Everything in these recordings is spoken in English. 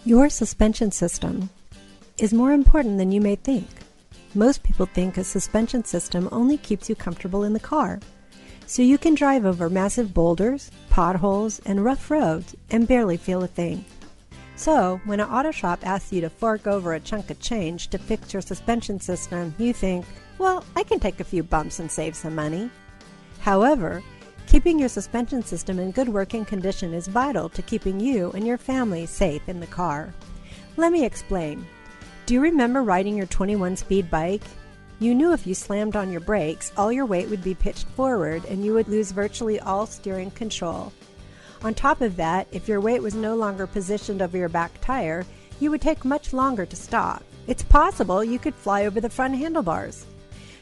Your suspension system is more important than you may think. Most people think a suspension system only keeps you comfortable in the car, so you can drive over massive boulders, potholes, and rough roads and barely feel a thing. So, when an auto shop asks you to fork over a chunk of change to fix your suspension system, you think, well, I can take a few bumps and save some money. However, keeping your suspension system in good working condition is vital to keeping you and your family safe in the car. Let me explain. Do you remember riding your 21-speed bike? You knew if you slammed on your brakes, all your weight would be pitched forward and you would lose virtually all steering control. On top of that, if your weight was no longer positioned over your back tire, you would take much longer to stop. It's possible you could fly over the front handlebars.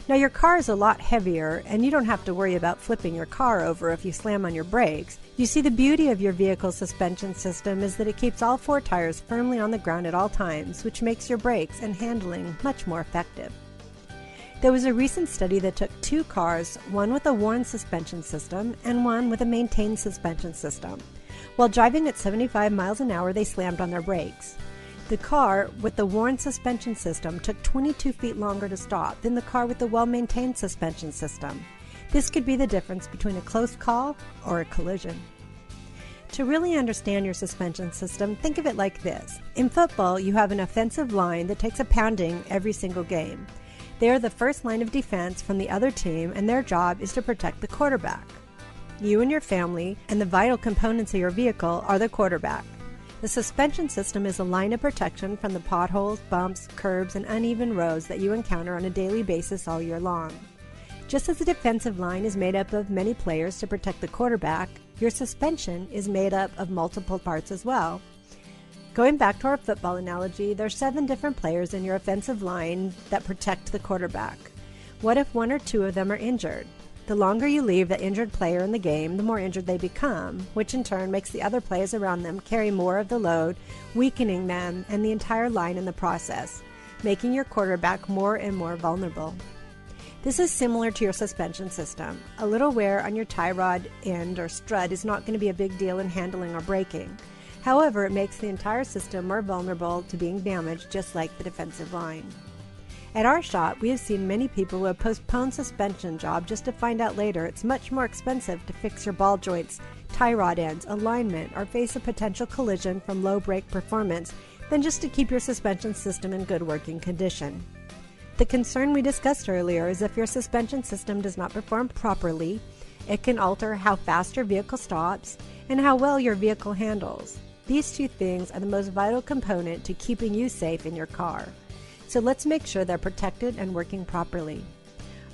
Now your car is a lot heavier and you don't have to worry about flipping your car over if you slam on your brakes. You see, the beauty of your vehicle's suspension system is that it keeps all four tires firmly on the ground at all times, which makes your brakes and handling much more effective. There was a recent study that took two cars, one with a worn suspension system and one with a maintained suspension system. While driving at 75 miles an hour, they slammed on their brakes. The car with the worn suspension system took 22 feet longer to stop than the car with the well-maintained suspension system. This could be the difference between a close call or a collision. To really understand your suspension system, think of it like this. In football, you have an offensive line that takes a pounding every single game. They are the first line of defense from the other team, and their job is to protect the quarterback. You and your family and the vital components of your vehicle are the quarterback. The suspension system is a line of protection from the potholes, bumps, curbs, and uneven roads that you encounter on a daily basis all year long. Just as the defensive line is made up of many players to protect the quarterback, your suspension is made up of multiple parts as well. Going back to our football analogy, there are 7 different players in your offensive line that protect the quarterback. What if one or two of them are injured? The longer you leave the injured player in the game, the more injured they become, which in turn makes the other players around them carry more of the load, weakening them and the entire line in the process, making your quarterback more and more vulnerable. This is similar to your suspension system. A little wear on your tie rod end or strut is not going to be a big deal in handling or braking. However, it makes the entire system more vulnerable to being damaged, just like the defensive line. At our shop, we have seen many people who have postponed suspension job just to find out later it's much more expensive to fix your ball joints, tie rod ends, alignment, or face a potential collision from low brake performance than just to keep your suspension system in good working condition. The concern we discussed earlier is if your suspension system does not perform properly, it can alter how fast your vehicle stops and how well your vehicle handles. These two things are the most vital component to keeping you safe in your car. So let's make sure they're protected and working properly.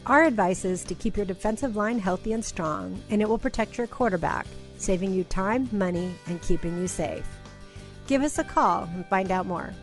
Our advice is to keep your defensive line healthy and strong, and it will protect your quarterback, saving you time, money, and keeping you safe. Give us a call and find out more.